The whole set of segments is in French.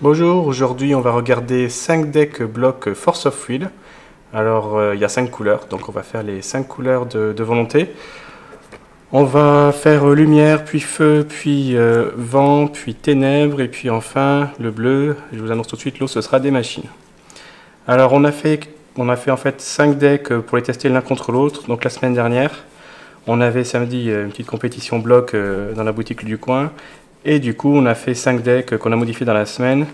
Bonjour, aujourd'hui on va regarder 5 decks blocs Force of Will. Alors il y a 5 couleurs, donc on va faire les 5 couleurs de volonté. On va faire lumière, puis feu, puis vent, puis ténèbres, et puis enfin le bleu. Je vous annonce tout de suite, l'eau ce sera des machines. Alors on a fait en fait 5 decks pour les tester l'un contre l'autre. Donc la semaine dernière, on avait samedi une petite compétition bloc dans la boutique du coin. Et du coup, on a fait 5 decks qu'on a modifiés dans la semaine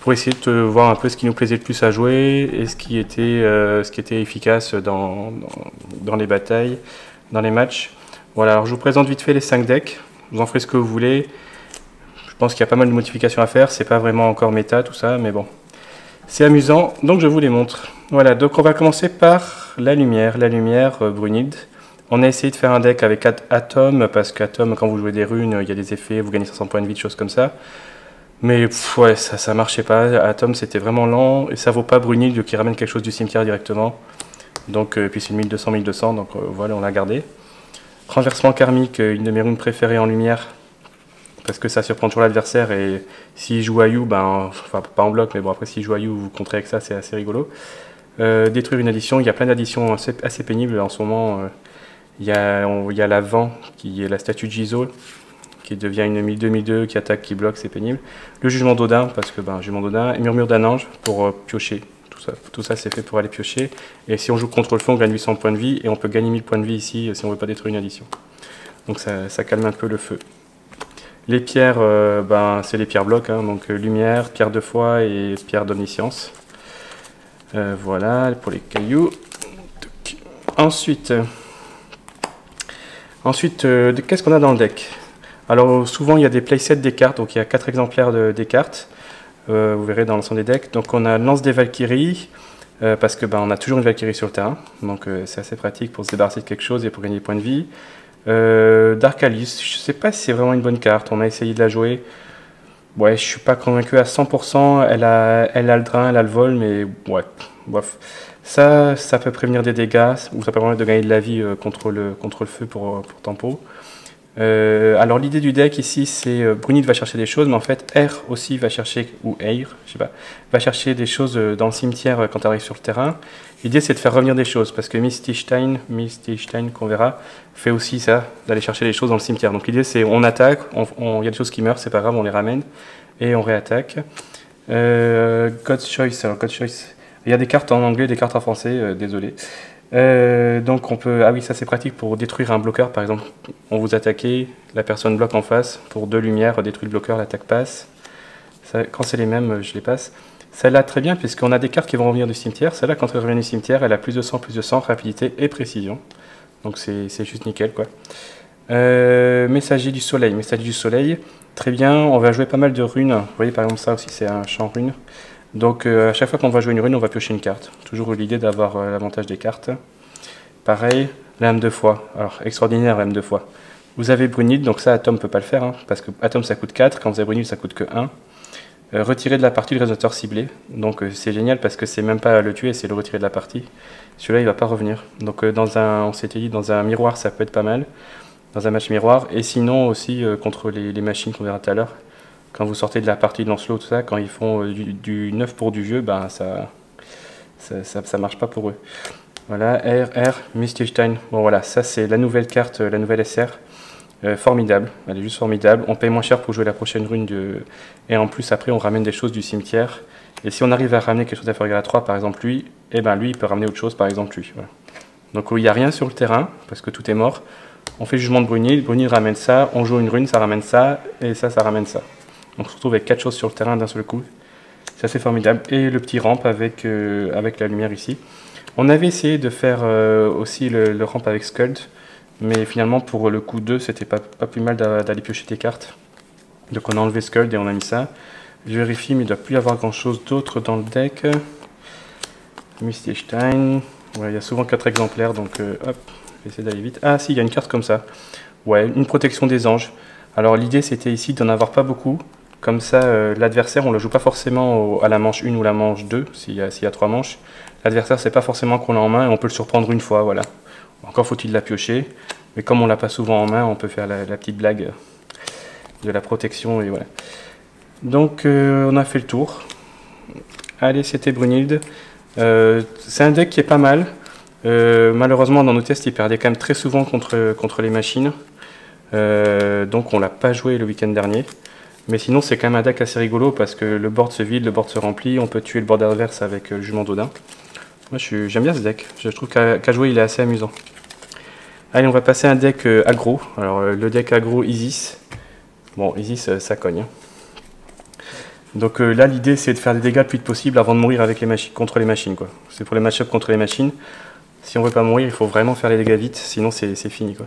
pour essayer de voir un peu ce qui nous plaisait le plus à jouer et ce qui était efficace dans les batailles, dans les matchs. Voilà, alors je vous présente vite fait les 5 decks. Vous en ferez ce que vous voulez. Je pense qu'il y a pas mal de modifications à faire. C'est pas vraiment encore méta tout ça, mais bon. C'est amusant, donc je vous les montre. Voilà, donc on va commencer par la lumière Brunilde. On a essayé de faire un deck avec Atom, parce qu'Atom, quand vous jouez des runes, il y a des effets, vous gagnez 500 points de vie, des choses comme ça. Mais ouais, ça marchait pas. Atom, c'était vraiment lent, et ça vaut pas Brunilde qui ramène quelque chose du cimetière directement. Donc, puis c'est une 1200, donc voilà, on l'a gardé. Renversement karmique, une de mes runes préférées en lumière, parce que ça surprend toujours l'adversaire, et s'il joue Ayu, enfin pas en bloc, mais bon, après s'il joue Ayu, vous contrez avec ça, c'est assez rigolo. Détruire une addition, il y a plein d'additions assez pénibles en ce moment. Il y a la vent, qui est la statue de Gisol, qui devient une 1002-1002, qui attaque, qui bloque, c'est pénible. Le jugement d'Odin, parce que jugement d'Odin, et murmure d'un ange pour piocher. Tout ça c'est fait pour aller piocher. Et si on joue contre le feu, on gagne 800 points de vie, et on peut gagner 1000 points de vie ici si on ne veut pas détruire une addition. Donc ça calme un peu le feu. Les pierres, c'est les pierres blocs, hein, donc lumière, pierre de foi et pierre d'omniscience. Voilà pour les cailloux. Ensuite, qu'est-ce qu'on a dans le deck? Alors souvent il y a des playsets des cartes, donc il y a 4 exemplaires des cartes, vous verrez dans l'ensemble des decks. Donc on a Lance des Valkyries, parce que on a toujours une Valkyrie sur le terrain, donc c'est assez pratique pour se débarrasser de quelque chose et pour gagner des points de vie. Dark Alice, je sais pas si c'est vraiment une bonne carte, on a essayé de la jouer. Ouais, je suis pas convaincu à 100%, elle a le drain, elle a le vol, mais ouais, bof. Ça peut prévenir des dégâts, ou ça peut permettre de gagner de la vie contre le feu pour tempo. Alors l'idée du deck ici, c'est Brunilde va chercher des choses, mais en fait R aussi va chercher, ou Air, je sais pas, va chercher des choses dans le cimetière quand elle arrive sur le terrain. L'idée c'est de faire revenir des choses, parce que Misty Stein qu'on verra, fait aussi ça, d'aller chercher des choses dans le cimetière. Donc l'idée c'est on attaque, il y a des choses qui meurent, c'est pas grave, on les ramène, et on réattaque. God's Choice, alors God's Choice, il y a des cartes en anglais, des cartes en français, désolé. Donc on peut, ah oui, ça c'est pratique pour détruire un bloqueur, par exemple on vous attaquez, la personne bloque en face, pour 2 lumières, détruit le bloqueur, l'attaque passe. Ça, quand c'est les mêmes, je les passe. Celle-là très bien puisqu'on a des cartes qui vont revenir du cimetière. Celle-là quand elle revient du cimetière, elle a plus de 100, rapidité et précision. Donc c'est juste nickel quoi. Messager du soleil, très bien, on va jouer pas mal de runes. Vous voyez par exemple ça aussi c'est un champ rune. Donc à chaque fois qu'on va jouer une rune, on va piocher une carte. Toujours l'idée d'avoir l'avantage des cartes. Pareil, lame de foi. Alors extraordinaire lame de foi. Vous avez Brunilde, donc ça Atom peut pas le faire, hein, parce que Atom ça coûte 4, quand vous avez Brunilde ça coûte que 1. Retirer de la partie le résonateur ciblé. Donc c'est génial parce que c'est même pas le tuer, c'est le retirer de la partie. Celui-là il va pas revenir. Donc on s'était dit dans un miroir ça peut être pas mal. Dans un match miroir. Et sinon aussi contre les machines qu'on verra tout à l'heure. Quand vous sortez de la partie de Lancelot, tout ça, quand ils font du neuf pour du vieux, ça marche pas pour eux. Voilà, R, Misty Stein. Bon voilà, ça c'est la nouvelle carte, la nouvelle SR. Formidable, elle est juste formidable. On paye moins cher pour jouer la prochaine rune et en plus après on ramène des choses du cimetière. Et si on arrive à ramener quelque chose d'inférieur à 3, par exemple lui, lui il peut ramener autre chose, par exemple lui. Voilà. Donc il n'y a rien sur le terrain, parce que tout est mort. On fait le jugement de Brunilde, Brunilde ramène ça, on joue une rune, ça ramène ça, et ça ramène ça. On se retrouve avec 4 choses sur le terrain d'un seul coup. C'est assez formidable. Et le petit ramp avec la lumière ici. On avait essayé de faire aussi le ramp avec Skuld. Mais finalement, pour le coup 2, c'était pas plus mal d'aller piocher tes cartes. Donc on a enlevé Skuld et on a mis ça. Je vérifie, mais il ne doit plus y avoir grand chose d'autre dans le deck. Misty Stein. Ouais, il y a souvent 4 exemplaires, donc hop, je vais essayer d'aller vite. Ah si, il y a une carte comme ça. Ouais, une protection des anges. Alors l'idée c'était ici d'en avoir pas beaucoup. Comme ça, l'adversaire, on ne le joue pas forcément à la manche 1 ou la manche 2, s'il y a 3 manches. L'adversaire, c'est pas forcément qu'on l'a en main et on peut le surprendre une fois, voilà. Encore faut-il la piocher, mais comme on l'a pas souvent en main, on peut faire la petite blague de la protection et voilà. Donc on a fait le tour. Allez, c'était Brunhilde. C'est un deck qui est pas mal. Malheureusement, dans nos tests, il perdait quand même très souvent contre les machines. Donc on l'a pas joué le week-end dernier. Mais sinon, c'est quand même un deck assez rigolo parce que le board se vide, le board se remplit. On peut tuer le board adverse avec le Jugement d'Odin. Moi, j'aime bien ce deck. Je trouve qu'à jouer, il est assez amusant. Allez, on va passer à un deck aggro. Alors, le deck aggro Isis. Bon, Isis, ça cogne. Hein. Donc là, l'idée, c'est de faire des dégâts le plus vite possible avant de mourir avec les machines, contre les machines. C'est pour les match-up contre les machines. Si on veut pas mourir, il faut vraiment faire les dégâts vite, sinon c'est fini. Quoi.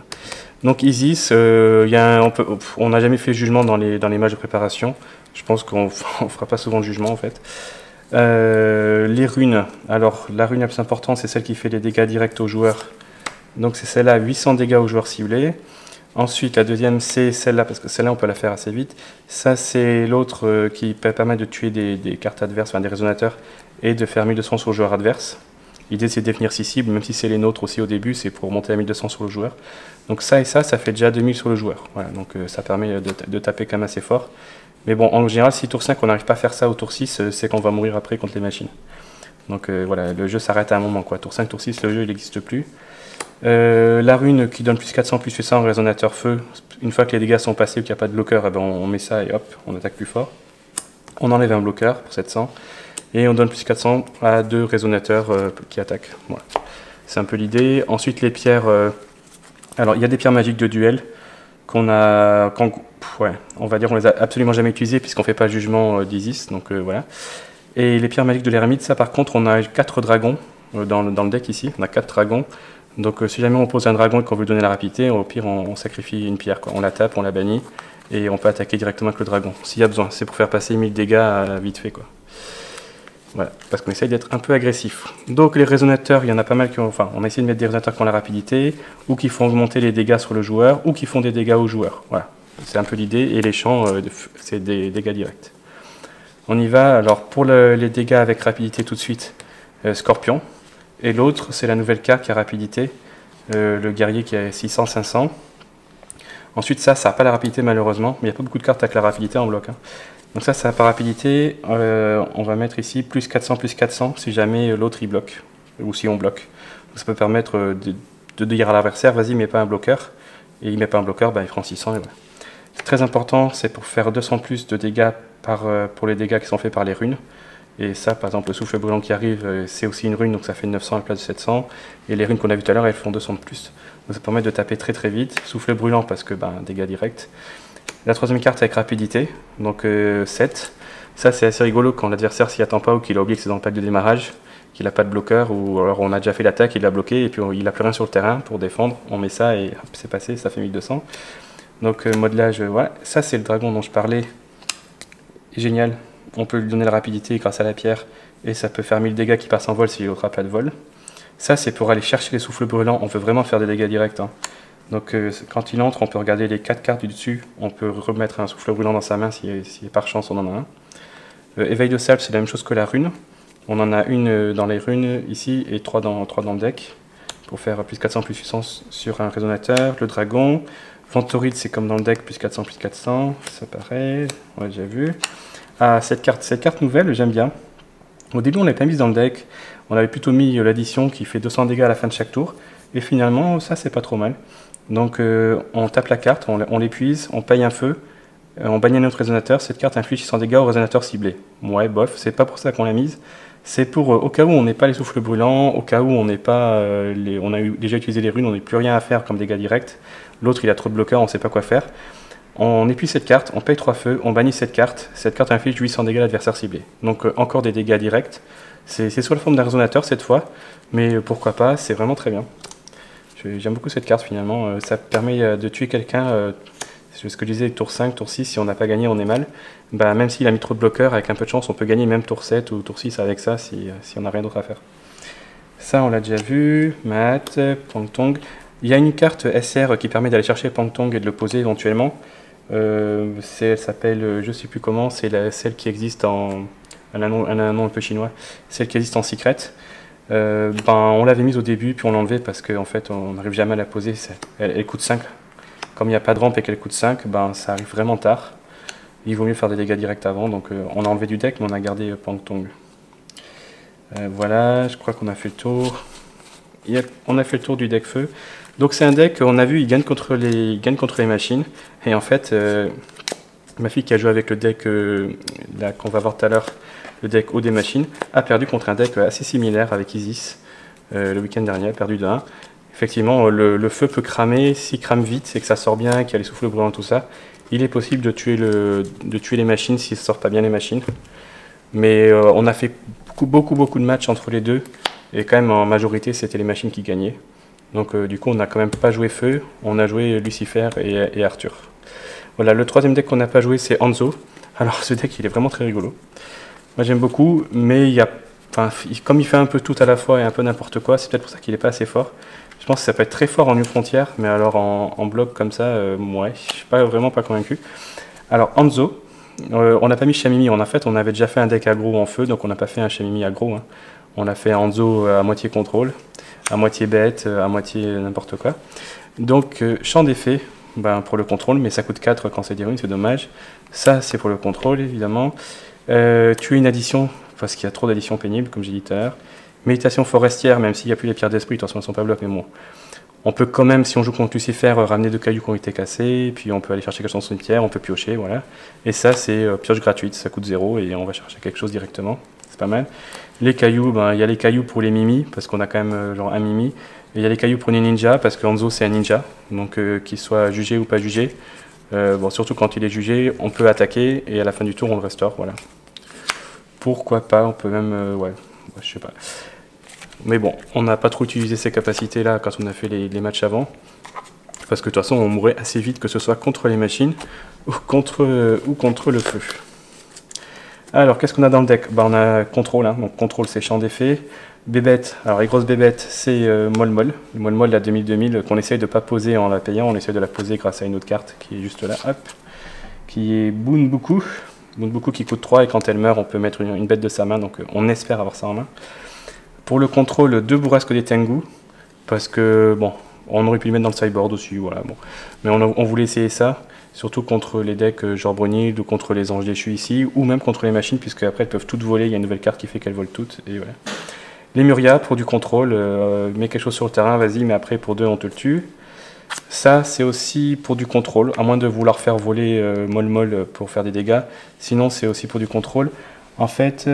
Donc Isis, on n'a jamais fait jugement dans les matchs de préparation. Je pense qu'on fera pas souvent de jugement en fait. Les runes. Alors, la rune la plus importante, c'est celle qui fait les dégâts directs aux joueurs. Donc c'est celle-là, 800 dégâts aux joueurs ciblés. Ensuite, la deuxième, c'est celle-là, parce que celle-là, on peut la faire assez vite. Ça, c'est l'autre qui permet de tuer des cartes adverses, enfin des résonateurs, et de faire 1200 sur le joueur adverse. L'idée, c'est de définir 6 cibles, même si c'est les nôtres aussi au début, c'est pour monter à 1200 sur le joueur. Donc ça et ça fait déjà 2000 sur le joueur. Voilà, donc ça permet de taper quand même assez fort. Mais bon, en général, si tour 5, on n'arrive pas à faire ça au tour 6, c'est qu'on va mourir après contre les machines. Donc voilà, le jeu s'arrête à un moment, quoi. Tour 5, tour 6, le jeu, il n'existe plus. La rune qui donne plus 400, plus 800 en résonateur feu, une fois que les dégâts sont passés ou qu'il n'y a pas de bloqueur, eh ben on met ça et hop, on attaque plus fort. On enlève un bloqueur pour 700 et on donne plus 400 à 2 résonateurs qui attaquent. Voilà. C'est un peu l'idée. Ensuite les pierres, alors il y a des pierres magiques de duel qu'on a, on va dire on les a absolument jamais utilisées puisqu'on fait pas le jugement d'Isis, donc voilà. Et les pierres magiques de l'ermite, ça par contre on a 4 dragons dans le deck ici, on a 4 dragons. Donc si jamais on pose un dragon et qu'on veut donner la rapidité, au pire on sacrifie une pierre, quoi. On la tape, on la bannit, et on peut attaquer directement avec le dragon, s'il y a besoin. C'est pour faire passer 1000 dégâts vite fait, quoi. Voilà, parce qu'on essaye d'être un peu agressif. Donc les résonateurs, il y en a pas mal qui ont... Enfin, on a essayé de mettre des résonateurs qui ont la rapidité, ou qui font augmenter les dégâts sur le joueur, ou qui font des dégâts au joueur. Voilà, c'est un peu l'idée, et les champs, c'est des dégâts directs. On y va, alors pour les dégâts avec rapidité tout de suite, Scorpion. Et l'autre, c'est la nouvelle carte qui a rapidité, le guerrier qui a 600-500. Ensuite, ça n'a pas la rapidité malheureusement, mais il n'y a pas beaucoup de cartes avec la rapidité en bloc. Hein. Donc ça n'a pas rapidité, on va mettre ici plus 400 si jamais l'autre il bloque, ou si on bloque. Donc ça peut permettre de dire à l'adversaire, vas-y, mets pas un bloqueur, et il met pas un bloqueur, il prend 600 et voilà. C'est très important, c'est pour faire 200 plus de dégâts pour les dégâts qui sont faits par les runes. Et ça, par exemple, le souffle brûlant qui arrive, c'est aussi une rune, donc ça fait 900 à la place de 700. Et les runes qu'on a vues tout à l'heure, elles font 200 de plus. Donc ça permet de taper très très vite. Souffle brûlant parce que dégâts directs. La troisième carte avec rapidité, donc 7. Ça, c'est assez rigolo quand l'adversaire s'y attend pas ou qu'il a oublié que c'est dans le pack de démarrage, qu'il n'a pas de bloqueur, ou alors on a déjà fait l'attaque, il l'a bloqué et puis il n'a plus rien sur le terrain pour défendre. On met ça et hop, c'est passé, ça fait 1200. Donc modelage, voilà. Ça, c'est le dragon dont je parlais. Génial. On peut lui donner la rapidité grâce à la pierre et ça peut faire 1000 dégâts qui passent en vol si l'autre n'a pas de vol. Ça, c'est pour aller chercher les souffles brûlants. On veut vraiment faire des dégâts directs. Hein. Donc quand il entre, on peut regarder les 4 cartes du dessus. On peut remettre un souffle brûlant dans sa main si par chance on en a un. Éveil de sable, c'est la même chose que la rune. On en a une dans les runes ici et 3 dans le deck pour faire plus 400 plus 800 sur un résonateur. Le dragon. Ventoride, c'est comme dans le deck, plus 400 plus 400. Ça paraît, on l'a déjà vu. Ah, cette carte nouvelle, j'aime bien. Au début, on l'avait pas mise dans le deck. On avait plutôt mis l'addition qui fait 200 dégâts à la fin de chaque tour. Et finalement, ça, c'est pas trop mal. Donc, on tape la carte, on l'épuise, on paye un feu, on bannit un autre résonateur. Cette carte inflige 600 dégâts au résonateur ciblé. Ouais, bof, c'est pas pour ça qu'on l'a mise. C'est pour, au cas où on n'est pas les souffles brûlants, au cas où on n'est pas on a déjà utilisé les runes, on n'a plus rien à faire comme dégâts directs. L'autre, il a trop de bloqueurs, on ne sait pas quoi faire. On épuise cette carte, on paye 3 feux, on bannit cette carte inflige 800 dégâts à l'adversaire ciblé. Donc encore des dégâts directs. C'est sous la forme d'un résonateur cette fois, mais pourquoi pas, c'est vraiment très bien. J'aime beaucoup cette carte finalement, ça permet de tuer quelqu'un, c'est ce que je disais, tour 5, tour 6, si on n'a pas gagné on est mal. Même s'il a mis trop de bloqueurs, avec un peu de chance on peut gagner même tour 7 ou tour 6 avec ça si on n'a rien d'autre à faire. Ça on l'a déjà vu, Mat, Pangtong. Il y a une carte SR qui permet d'aller chercher Pangtong et de le poser éventuellement. Elle s'appelle, je ne sais plus comment, c'est celle qui existe en... Elle a un nom un peu chinois. Celle qui existe en secret. On l'avait mise au début, puis on l'a enlevée parce qu'en fait, on n'arrive jamais à la poser. Elle coûte 5. Comme il n'y a pas de rampe et qu'elle coûte 5, ça arrive vraiment tard. il vaut mieux faire des dégâts directs avant. Donc on a enlevé du deck, mais on a gardé Pangtong. Voilà, je crois qu'on a fait le tour. Yep, on a fait le tour du deck feu. Donc c'est un deck, on a vu, il gagne contre les machines. Et en fait, ma fille qui a joué avec le deck là qu'on va voir tout à l'heure, le deck haut des machines, a perdu contre un deck assez similaire avec Isis le week-end dernier, a perdu de 1. Effectivement, le feu peut cramer, s'il crame vite, c'est que ça sort bien, qu'il y a les souffles brûlants, tout ça. Il est possible de tuer les machines s'il ne sort pas bien les machines. Mais on a fait beaucoup de matchs entre les deux. Et quand même, en majorité, c'était les machines qui gagnaient. Donc du coup, on n'a quand même pas joué feu, on a joué Lucifer et Arthur. Voilà, le troisième deck qu'on n'a pas joué, c'est Hanzo. Alors ce deck, il est vraiment très rigolo. Moi, j'aime beaucoup, mais comme il fait un peu tout à la fois et un peu n'importe quoi, c'est peut-être pour ça qu'il n'est pas assez fort. Je pense que ça peut être très fort en New Frontier, mais alors en bloc comme ça, ouais, je suis vraiment pas convaincu. Alors Hanzo, on n'a pas mis Shamimi, en fait on avait déjà fait un deck aggro en feu, donc on n'a pas fait un Shamimi aggro. Hein. On a fait Hanzo à moitié contrôle, à moitié bête, à moitié n'importe quoi. Donc champ d'effet, pour le contrôle, mais ça coûte 4 quand c'est des runes, c'est dommage. Ça c'est pour le contrôle évidemment. Tuer une addition, parce qu'il y a trop d'additions pénibles, comme j'ai dit tout à l'heure. Méditation forestière, même s'il n'y a plus les pierres d'esprit, de toute façon elles ne sont pas blocs, mais bon. On peut quand même, si on joue contre Lucifer, ramener 2 cailloux qui ont été cassés, puis on peut aller chercher quelque chose dans une pierre, on peut piocher, voilà. Et ça, c'est pioche gratuite, ça coûte 0, et on va chercher quelque chose directement, c'est pas mal. Les cailloux, il y a les cailloux pour les mimis, parce qu'on a quand même genre un mimi. Et il y a les cailloux pour les ninjas, parce que Hanzo c'est un ninja, donc qu'il soit jugé ou pas jugé. Surtout quand il est jugé, on peut attaquer, et à la fin du tour, on le restaure, voilà. Pourquoi pas, on peut même, ouais, je sais pas. Mais bon, on n'a pas trop utilisé ces capacités-là quand on a fait les matchs avant. Parce que de toute façon, on mourrait assez vite, que ce soit contre les machines ou contre le feu. Alors, qu'est-ce qu'on a dans le deck? On a contrôle, hein, donc contrôle c'est champ d'effet. Bébête, alors les grosses bébêtes, c'est Molmol. Le Molmol, la 2000-2000, qu'on essaye de ne pas poser en la payant, on essaye de la poser grâce à une autre carte qui est juste là, hop. Qui est Boonbuku. Boonbuku qui coûte 3, et quand elle meurt, on peut mettre une bête de sa main, donc on espère avoir ça en main. Pour le contrôle, 2 bourrasques des Tengu, parce que, bon, on aurait pu le mettre dans le sideboard aussi, voilà, bon. Mais on voulait essayer ça, surtout contre les decks genre Brunhild, ou contre les anges déchus ici, ou même contre les machines, puisque après elles peuvent toutes voler, il y a une nouvelle carte qui fait qu'elles volent toutes, et voilà. Les Muria, pour du contrôle, mets quelque chose sur le terrain, vas-y, mais après pour 2 on te le tue. Ça, c'est aussi pour du contrôle, à moins de vouloir faire voler Molmol pour faire des dégâts, sinon c'est aussi pour du contrôle. En fait,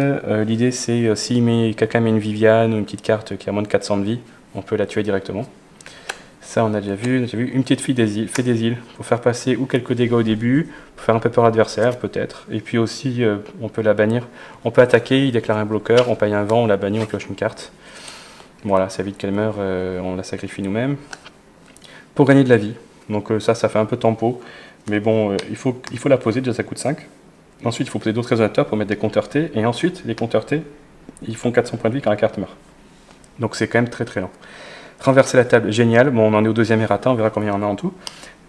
l'idée c'est si quelqu'un met une Viviane ou une petite carte qui a moins de 400 de vie, on peut la tuer directement. Ça on a déjà vu. Une petite fée des îles, pour faire passer ou quelques dégâts au début, pour faire un peu peur à l'adversaire peut-être. Et puis aussi, on peut la bannir. On peut attaquer, il déclare un bloqueur, on paye un vent, on la bannit, on pioche une carte. Voilà, ça évite qu'elle meure, on la sacrifie nous-mêmes. Pour gagner de la vie. Donc ça fait un peu tempo. Mais bon, il faut la poser, déjà ça coûte 5. Ensuite, il faut poser d'autres résonateurs pour mettre des compteurs T. Et ensuite, les compteurs T, ils font 400 points de vie quand la carte meurt. Donc c'est quand même très très lent. Renverser la table, génial. Bon, on en est au 2e errata, on verra combien il y en a en tout.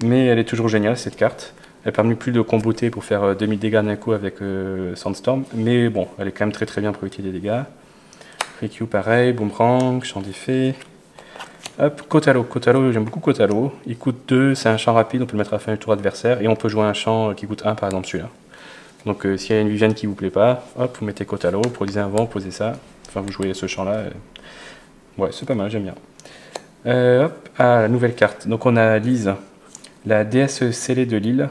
Mais elle est toujours géniale, cette carte. Elle permet plus de comboter pour faire 2000 dégâts d'un coup avec Sandstorm. Mais bon, elle est quand même très très bien pour éviter des dégâts. Free Q, pareil. Boomerang, champ d'effet. Hop, Kotalo. Kotalo, j'aime beaucoup Kotalo. Il coûte 2, c'est un champ rapide, on peut le mettre à la fin du tour adversaire. Et on peut jouer un champ qui coûte 1, par exemple celui-là. Donc s'il y a une Viviane qui vous plaît pas, hop, vous mettez Kotalo, produisez un vent, posez ça. Enfin, vous jouez ce champ-là. Ouais, c'est pas mal, j'aime bien. Hop, la nouvelle carte. Donc on a Lise, la déesse scellée de l'île.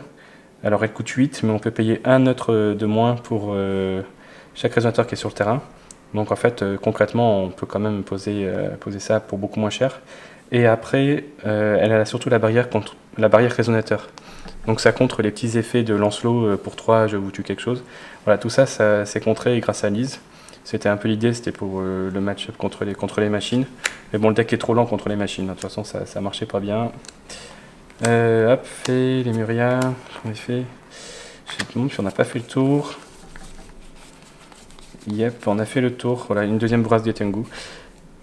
Alors elle coûte 8, mais on peut payer un autre de moins pour chaque résonateur qui est sur le terrain. Donc en fait, concrètement, on peut quand même poser ça pour beaucoup moins cher. Et après, elle a surtout la barrière résonateur. Donc ça contre les petits effets de Lancelot pour 3, je vous tue quelque chose. Voilà, tout ça, c'est contré grâce à Lise. C'était un peu l'idée, c'était pour le match-up contre les machines. Mais bon, le deck est trop lent contre les machines. De toute façon, ça marchait pas bien. Hop, fait les Muria. En effet, je me demande si on n'a pas fait le tour. Yep, on a fait le tour. Voilà, une deuxième brasse des Tengu.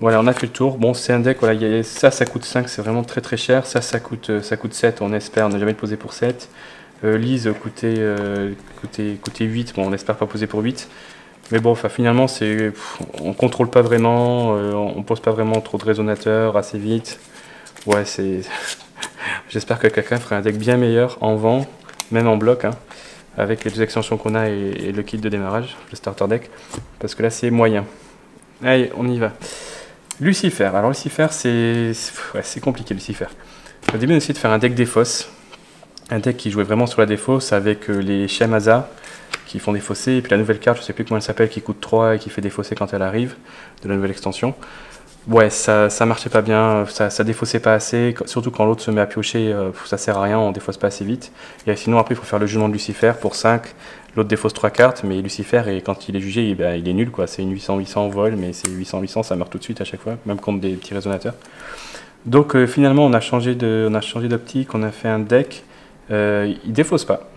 Voilà, on a fait le tour. Bon, c'est un deck, voilà, ça coûte 5, c'est vraiment très très cher. Ça coûte 7, on espère ne jamais le poser pour 7. Lise coûtait 8, bon, on espère pas poser pour 8. Mais bon, enfin, finalement, on contrôle pas vraiment, on pose pas vraiment trop de résonateurs assez vite. Ouais, j'espère que quelqu'un fera un deck bien meilleur en vent, même en bloc. Hein. avec les deux extensions qu'on a et le kit de démarrage, le starter deck, parce que là c'est moyen. Allez, on y va. Lucifer. Alors Lucifer, c'est compliqué Lucifer. Au début on a essayé de faire un deck défausse, un deck qui jouait vraiment sur la défausse avec les Shemaza qui font défausser, et puis la nouvelle carte, je sais plus comment elle s'appelle, qui coûte 3 et qui fait défausser quand elle arrive, de la nouvelle extension. Ouais, ça marchait pas bien, ça défaussait pas assez, surtout quand l'autre se met à piocher, ça sert à rien, on défausse pas assez vite. Et sinon après il faut faire le jugement de Lucifer pour 5, l'autre défausse 3 cartes, mais Lucifer, quand il est jugé, il est nul quoi, c'est une 800-800 au vol, mais c'est 800-800, ça meurt tout de suite à chaque fois, même contre des petits résonateurs. Donc finalement on a changé d'optique, on a fait un deck, il défausse pas.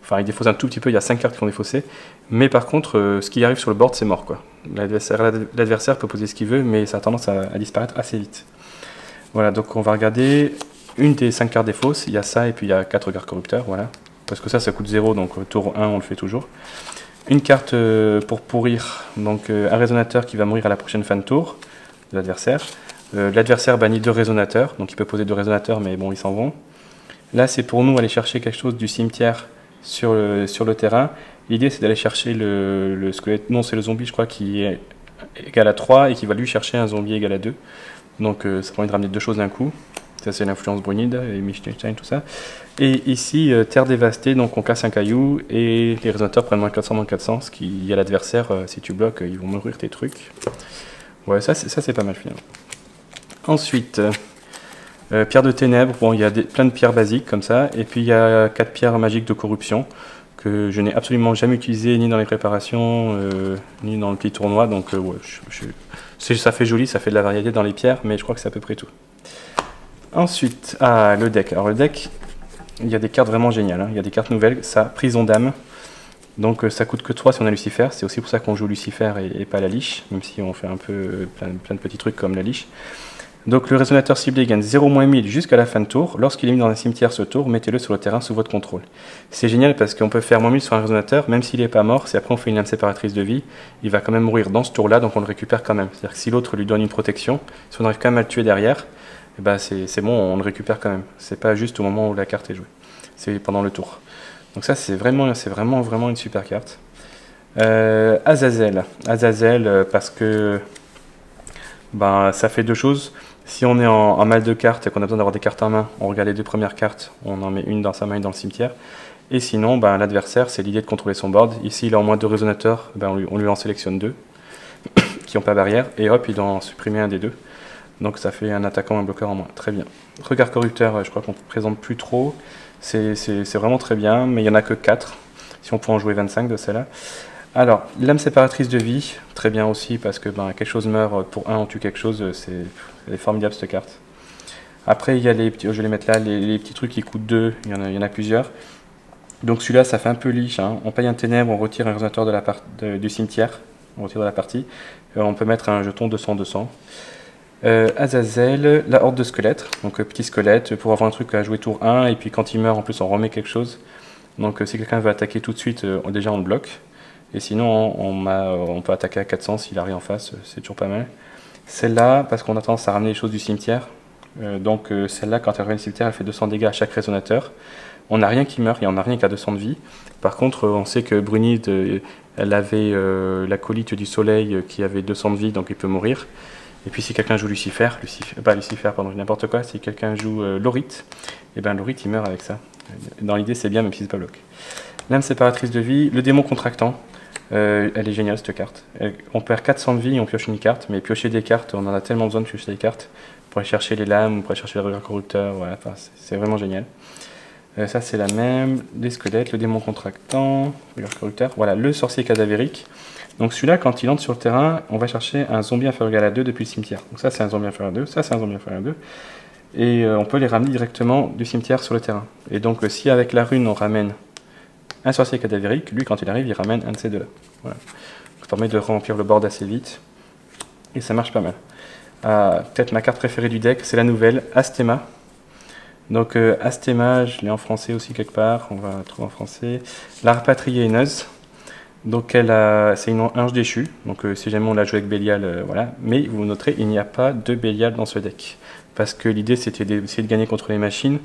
Enfin, il défausse un tout petit peu, il y a 5 cartes qui ont défaussé. Mais par contre, ce qui arrive sur le board, c'est mort, quoi. L'adversaire peut poser ce qu'il veut, mais ça a tendance à disparaître assez vite. Voilà, donc on va regarder une des 5 cartes défausses. Il y a ça, et puis il y a 4 regards corrupteurs, voilà. Parce que ça coûte 0, donc tour 1, on le fait toujours. Une carte pour pourrir, donc un résonateur qui va mourir à la prochaine fin de tour de l'adversaire. L'adversaire bannit 2 résonateurs, donc il peut poser 2 résonateurs, mais bon, ils s'en vont. Là, c'est pour nous aller chercher quelque chose du cimetière sur le terrain. L'idée c'est d'aller chercher le squelette, non c'est le zombie je crois qui est égal à 3 et qui va lui chercher un zombie égal à 2. Donc ça permet de ramener 2 choses d'un coup. Ça c'est l'influence Brunhilde et Liechtenstein, tout ça. Et ici, terre dévastée, donc on casse un caillou et les résonateurs prennent moins 400, moins 400, ce qui y a l'adversaire, si tu bloques, ils vont mourir tes trucs. Ouais, ça c'est pas mal finalement. Ensuite, pierre de ténèbres, bon il y a plein de pierres basiques comme ça, et puis il y a 4 pierres magiques de corruption, que je n'ai absolument jamais utilisées ni dans les préparations, ni dans le petit tournoi, donc ouais, ça fait joli, ça fait de la variété dans les pierres, mais je crois que c'est à peu près tout. Ensuite, le deck. Alors le deck, il y a des cartes vraiment géniales, hein. Il y a des cartes nouvelles, ça, prison d'âme, donc ça coûte que 3 si on a Lucifer, c'est aussi pour ça qu'on joue Lucifer et pas la liche, même si on fait un peu plein de petits trucs comme la liche. Donc le résonateur ciblé gagne 0-1000 jusqu'à la fin de tour. Lorsqu'il est mis dans un cimetière ce tour, mettez-le sur le terrain sous votre contrôle. C'est génial parce qu'on peut faire -1000 sur un résonateur, même s'il n'est pas mort, si après on fait une lame séparatrice de vie, il va quand même mourir dans ce tour-là, donc on le récupère quand même. C'est-à-dire que si l'autre lui donne une protection, si on arrive quand même à le tuer derrière, eh ben c'est bon, on le récupère quand même. C'est pas juste au moment où la carte est jouée, c'est pendant le tour. Donc ça c'est vraiment une super carte. Azazel, parce que ça fait 2 choses. Si on est en mal de cartes et qu'on a besoin d'avoir des cartes en main, on regarde les 2 premières cartes, on en met une dans sa main et dans le cimetière. Et sinon, l'adversaire, c'est l'idée de contrôler son board. Ici, il a au moins 2 résonateurs, on lui en sélectionne 2 qui n'ont pas barrière, et hop, il doit en supprimer un des 2. Donc ça fait un attaquant, un bloqueur en moins. Très bien. Regard corrupteur, je crois qu'on ne présente plus trop. C'est vraiment très bien, mais il n'y en a que 4. Si on peut en jouer 25 de celle-là. Alors, lame séparatrice de vie, très bien aussi, parce que quelque chose meurt, pour 1 on tue quelque chose, elle est formidable cette carte. Après, il y a les petits, je vais les mettre là, les petits trucs qui coûtent 2, il y en a plusieurs. Donc celui-là, ça fait un peu liche, hein. On paye un ténèbre, on retire un résonateur du cimetière, on retire de la partie. On peut mettre un jeton 200-200. Azazel, la horde de squelettes, donc petit squelette, pour avoir un truc à jouer tour 1, et puis quand il meurt, en plus on remet quelque chose. Donc si quelqu'un veut attaquer tout de suite, déjà on le bloque. Et sinon, on peut attaquer à 400 s'il arrive en face, c'est toujours pas mal. Celle-là, parce qu'on a tendance à ramener les choses du cimetière. Donc celle-là, quand elle revient du cimetière, elle fait 200 dégâts à chaque résonateur. On n'a rien qui meurt, il n'y en a rien qui a 200 de vie. Par contre, on sait que Brunhilde, elle avait l'acolyte du soleil qui avait 200 de vie, donc il peut mourir. Et puis si quelqu'un joue Lucifer, n'importe quoi, si quelqu'un joue Lorite, et Lorite il meurt avec ça. Dans l'idée c'est bien, même si c'est pas bloc. Lame séparatrice de vie, le démon contractant. Elle est géniale cette carte. On perd 400 de vie et on pioche une carte, mais piocher des cartes, on en a tellement besoin de piocher des cartes pour aller chercher les lames, pour aller chercher les regards corrupteurs, voilà, c'est vraiment génial. Ça c'est la même, les squelettes, le démon contractant, regard corrupteur, voilà, le sorcier cadavérique. Donc celui-là, quand il entre sur le terrain, on va chercher un zombie inférieur égal à 2 depuis le cimetière. Donc ça c'est un zombie inférieur à 2, ça c'est un zombie inférieur à 2. Et on peut les ramener directement du cimetière sur le terrain. Et donc si avec la rune on ramène un sorcier cadavérique, lui quand il arrive il ramène un de ces deux-là. Voilà. Ça permet de remplir le board assez vite. Et ça marche pas mal. Peut-être ma carte préférée du deck, c'est la nouvelle, Asthema. Donc Asthema, je l'ai en français aussi quelque part, on va trouver en français. La rapatriéneuse. Donc c'est une ange déchu, donc si jamais on la joue avec Bélial, voilà. Mais vous noterez, il n'y a pas de Bélial dans ce deck. Parce que l'idée c'était d'essayer de gagner contre les machines.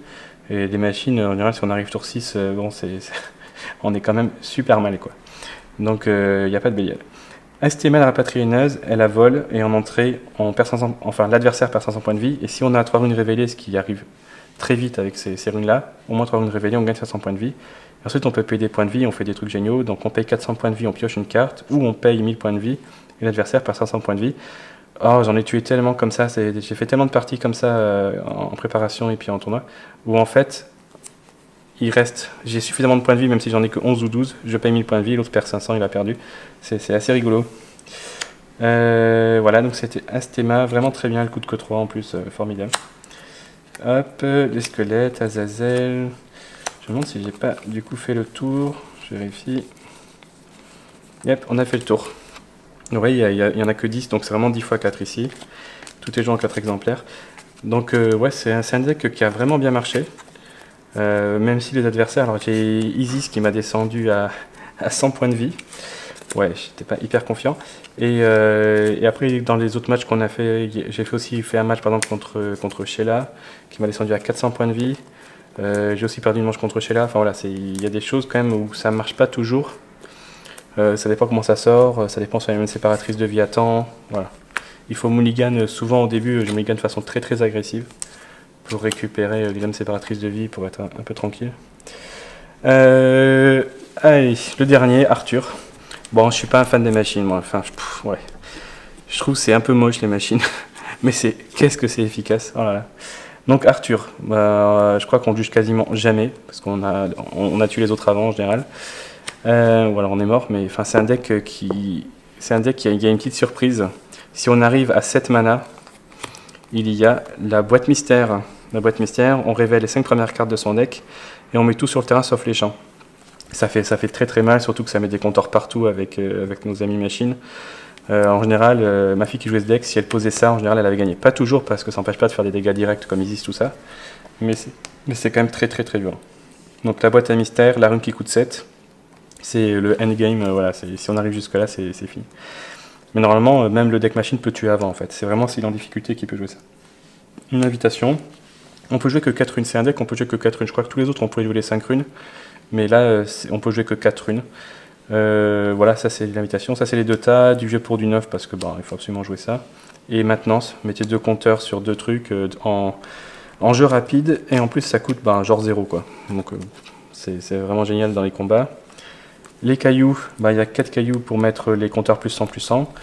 Et les machines, en général, si on arrive tour 6, bon, on est quand même super mal, quoi. Donc il n'y a pas de Bélial. Astéma, la rapatrieuse, elle a vol, et en entrée, on perd 500, enfin l'adversaire perd 500 points de vie, et si on a 3 runes révélées, ce qui arrive très vite avec ces runes-là, au moins 3 runes révélées, on gagne 500 points de vie. Et ensuite, on peut payer des points de vie, on fait des trucs géniaux, donc on paye 400 points de vie, on pioche une carte, ou on paye 1000 points de vie, et l'adversaire perd 500 points de vie. Oh, j'en ai tué tellement comme ça, j'ai fait tellement de parties comme ça en préparation et puis en tournoi, où en fait, j'ai suffisamment de points de vie, même si j'en ai que 11 ou 12, je paye 1000 points de vie, l'autre perd 500, il a perdu. C'est assez rigolo. Voilà, donc c'était Astéma, vraiment très bien, le coup de que 3 en plus, formidable. Hop, les squelettes, Azazel. Je me demande si j'ai pas du coup fait le tour, je vérifie. Yep, on a fait le tour. Vous voyez, il y en a que 10, donc c'est vraiment 10 x 4 ici. Tout est joué en 4 exemplaires. Donc ouais, c'est un deck qui a vraiment bien marché. Même si les adversaires, alors j'ai Isis qui m'a descendu à 100 points de vie. Ouais, j'étais pas hyper confiant. Et après, dans les autres matchs qu'on a fait, j'ai aussi fait un match par exemple contre Sheila, qui m'a descendu à 400 points de vie. J'ai aussi perdu une manche contre Sheila. Enfin voilà, il y a des choses quand même où ça marche pas toujours. Ça dépend comment ça sort, ça dépend si on a une séparatrice de vie à temps. Voilà. Il faut mulligan souvent au début, je mulligan de façon très agressive pour récupérer les mêmes séparatrices de vie pour être un peu tranquille. Allez, le dernier, Arthur. Bon, je suis pas un fan des machines, moi. Enfin, ouais. Je trouve que c'est un peu moche les machines, mais qu'est-ce que c'est efficace. Oh là là. Donc Arthur, je crois qu'on juge quasiment jamais parce qu'on a tué les autres avant en général. Voilà, on est mort, mais enfin c'est un deck qui a une petite surprise. Si on arrive à 7 mana, il y a la boîte mystère. La boîte mystère, on révèle les 5 premières cartes de son deck et on met tout sur le terrain sauf les champs. Ça fait très mal, surtout que ça met des compteurs partout avec nos amis machines. En général, ma fille qui jouait ce deck, si elle posait ça, en général elle avait gagné. Pas toujours parce que ça n'empêche pas de faire des dégâts directs comme Isis, tout ça. Mais c'est quand même très dur. Donc la boîte à mystère, la rune qui coûte 7. C'est le endgame, voilà, si on arrive jusque là, c'est fini. Mais normalement, même le deck machine peut tuer avant en fait. C'est vraiment s'il est en difficulté qu'il peut jouer ça. Une invitation. On peut jouer que 4 runes, c'est un deck, on peut jouer que 4 runes. Je crois que tous les autres on pourrait jouer les 5 runes. Mais là, on peut jouer que 4 runes. Voilà, ça c'est l'invitation. Ça c'est les 2 tas, du vieux pour du neuf parce que il faut absolument jouer ça. Et maintenance, mettez 2 compteurs sur 2 trucs en jeu rapide. Et en plus ça coûte genre 0 quoi. Donc c'est vraiment génial dans les combats. Les cailloux, il y a 4 cailloux pour mettre les compteurs plus 100 plus 100.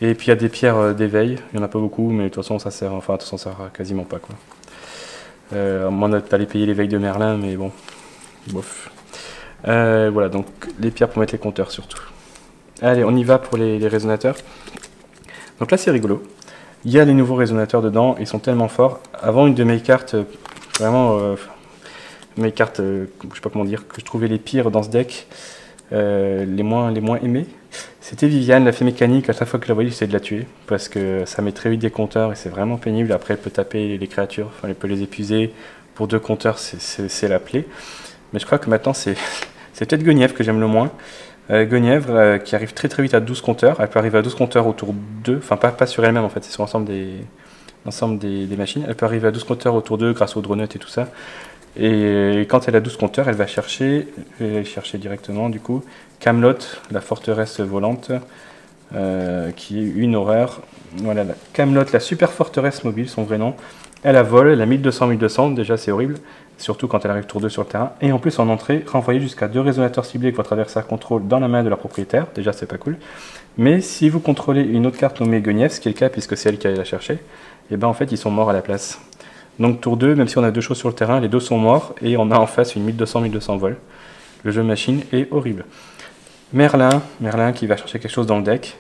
Et puis il y a des pierres d'éveil. Il n'y en a pas beaucoup, mais de toute façon ça sert, ça sert quasiment pas quoi. À moins d'aller payer l'éveil de Merlin, mais bon, bof. Voilà, donc les pierres pour mettre les compteurs surtout. Allez, on y va pour les résonateurs. Donc là c'est rigolo. Il y a les nouveaux résonateurs dedans, ils sont tellement forts. Avant, une de mes cartes, vraiment, mes cartes, je sais pas comment dire, que je trouvais les pires dans ce deck, les moins aimés, c'était Viviane, la fée mécanique. À chaque fois que je la voyais, j'essayais de la tuer, parce que ça met très vite des compteurs et c'est vraiment pénible. Après, elle peut taper les créatures, elle peut les épuiser. Pour 2 compteurs, c'est la plaie. Mais je crois que maintenant, c'est peut-être Guenièvre que j'aime le moins. Guenièvre qui arrive très vite à 12 compteurs. Elle peut arriver à 12 compteurs autour d'eux, enfin pas sur elle-même en fait, c'est sur l'ensemble des machines. Elle peut arriver à 12 compteurs autour d'eux grâce aux dronettes et tout ça. Et quand elle a 12 compteurs, elle va chercher directement du coup Camelot, la forteresse volante, qui est une horreur. Voilà, Camelot, la super forteresse mobile, son vrai nom. Elle a vol, elle a 1200, déjà c'est horrible, surtout quand elle arrive tour 2 sur le terrain. Et en plus en entrée, renvoyer jusqu'à 2 résonateurs ciblés que votre adversaire contrôle dans la main de leur propriétaire, déjà c'est pas cool. Mais si vous contrôlez une autre carte nommée Guenièvre, ce qui est le cas puisque c'est elle qui allait la chercher, et en fait ils sont morts à la place. Donc tour 2, même si on a 2 choses sur le terrain, les 2 sont morts et on a en face une 1200 vol. Le jeu machine est horrible. Merlin qui va chercher quelque chose dans le deck.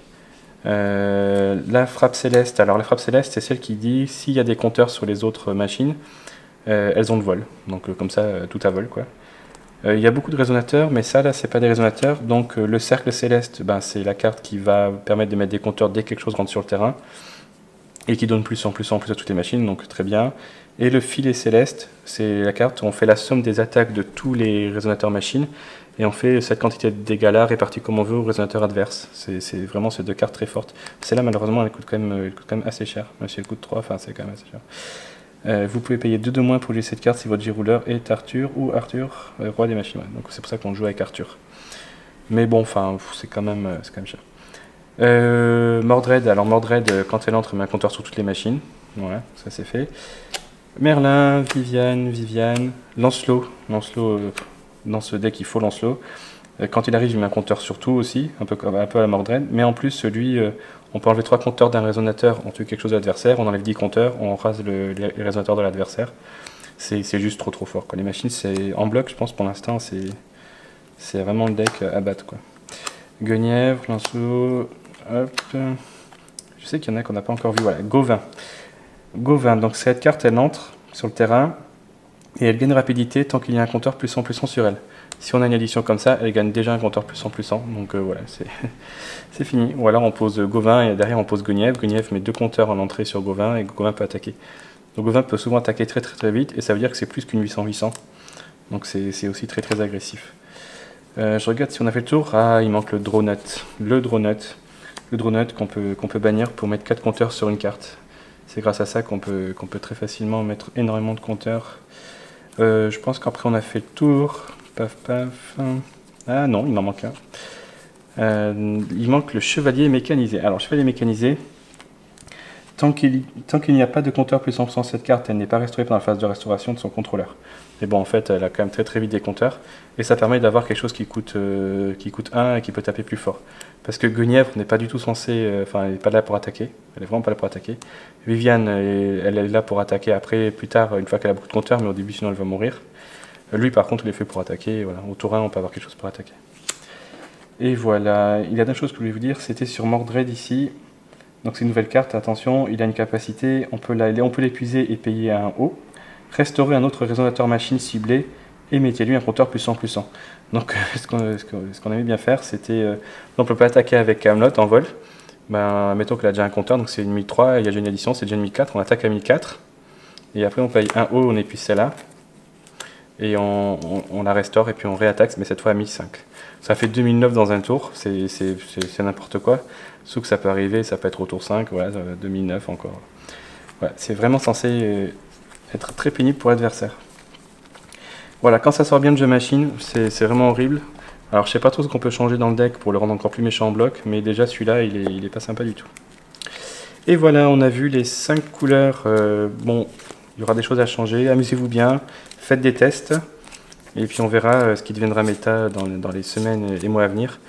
La frappe céleste, alors la frappe céleste c'est celle qui dit s'il y a des compteurs sur les autres machines, elles ont le vol, donc comme ça tout à vol quoi. Il y a beaucoup de résonateurs, mais ça là c'est pas des résonateurs, donc le cercle céleste c'est la carte qui va permettre de mettre des compteurs dès que quelque chose rentre sur le terrain et qui donne plus en plus à toutes les machines, donc très bien. Et le filet céleste, c'est la carte où on fait la somme des attaques de tous les résonateurs machines et on fait cette quantité de dégâts là répartie comme on veut au résonateur adverse. C'est vraiment ces 2 cartes très fortes. Celle-là malheureusement elle coûte quand même assez cher, même si elle coûte 3, enfin c'est quand même assez cher. Vous pouvez payer 2 de moins pour jouer cette carte si votre J-Rouleur est Arthur ou Arthur, roi des machines. Ouais. Donc c'est pour ça qu'on joue avec Arthur. Mais bon, enfin, c'est quand même cher. Mordred, alors Mordred, quand elle entre, elle met un compteur sur toutes les machines. Voilà, ça c'est fait. Merlin, Viviane, Lancelot. Lancelot, dans ce deck, il faut Lancelot. Quand il arrive, il met un compteur sur tout aussi, un peu à la Mordred. Mais en plus, lui, on peut enlever 3 compteurs d'un résonateur, on tue quelque chose de l'adversaire, on enlève 10 compteurs, on rase les résonateurs de l'adversaire. C'est juste trop fort, quoi. Les machines, c'est en bloc, je pense, pour l'instant, c'est vraiment le deck à battre, quoi. Guenièvre, Lancelot, hop. Je sais qu'il y en a qu'on n'a pas encore vu, voilà. Gauvin. Gauvin, donc cette carte, elle entre sur le terrain et elle gagne rapidité tant qu'il y a un compteur +1 +1 sur elle. Si on a une addition comme ça, elle gagne déjà un compteur +1 +1, donc voilà, c'est fini. Ou alors on pose Gauvin et derrière on pose Guenièvre. Guenièvre met 2 compteurs en entrée sur Gauvin et Gauvin peut attaquer. Donc Gauvin peut souvent attaquer très vite et ça veut dire que c'est plus qu'une 800-800. Donc c'est aussi très agressif. Je regarde si on a fait le tour. Ah, il manque le Dronut. Le Dronut qu'on peut bannir pour mettre 4 compteurs sur une carte. C'est grâce à ça qu'on peut très facilement mettre énormément de compteurs. Je pense qu'après on a fait le tour. Paf. Ah non, il m'en manque un. Il manque le chevalier mécanisé. Alors, chevalier mécanisé, tant qu'il n'y a pas de compteur +1 sur cette carte, elle n'est pas restaurée pendant la phase de restauration de son contrôleur. Mais bon, en fait, elle a quand même très vite des compteurs. Et ça permet d'avoir quelque chose qui coûte 1 et qui peut taper plus fort. Parce que Guenièvre n'est pas du tout censée... Enfin, elle n'est pas là pour attaquer. Elle est vraiment pas là pour attaquer. Viviane, elle est là pour attaquer après, plus tard, une fois qu'elle a beaucoup de compteurs, mais au début, sinon elle va mourir. Lui, par contre, il est fait pour attaquer. Voilà. Au tour 1, on peut avoir quelque chose pour attaquer. Et voilà. Il y a deux choses que je voulais vous dire. C'était sur Mordred ici. Donc, c'est une nouvelle carte. Attention, il a une capacité. On peut l'épuiser et payer à un haut. Restaurer un autre résonateur machine ciblé et mettez-lui un compteur +1 +1. Donc, ce qu'on aimait bien faire, c'était. Donc, on peut attaquer avec Camelot en vol. Ben, mettons qu'elle a déjà un compteur. Donc, c'est une 1003. Il y a déjà une addition. C'est déjà une 1004. On attaque à 1004. Et après, on paye un haut. On épuise celle-là. Et on la restaure et puis on réattaque, mais cette fois à 1005. Ça fait 2009 dans un tour, c'est n'importe quoi. Sauf que ça peut arriver, ça peut être au tour 5, voilà, 2009 encore. Voilà, c'est vraiment censé être très pénible pour l'adversaire. Voilà, quand ça sort bien de jeu machine, c'est vraiment horrible. Alors je sais pas trop ce qu'on peut changer dans le deck pour le rendre encore plus méchant en bloc, mais déjà celui-là, il est pas sympa du tout. Et voilà, on a vu les 5 couleurs. Bon, il y aura des choses à changer, amusez-vous bien. Faites des tests et puis on verra ce qui deviendra méta dans les semaines et mois à venir.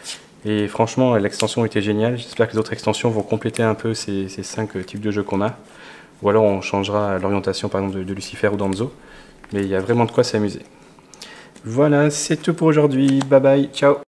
Et franchement, l'extension était géniale. J'espère que les autres extensions vont compléter un peu ces 5 types de jeux qu'on a. Ou alors on changera l'orientation par exemple de Lucifer ou d'Anzo. Mais il y a vraiment de quoi s'amuser. Voilà, c'est tout pour aujourd'hui. Bye bye, ciao.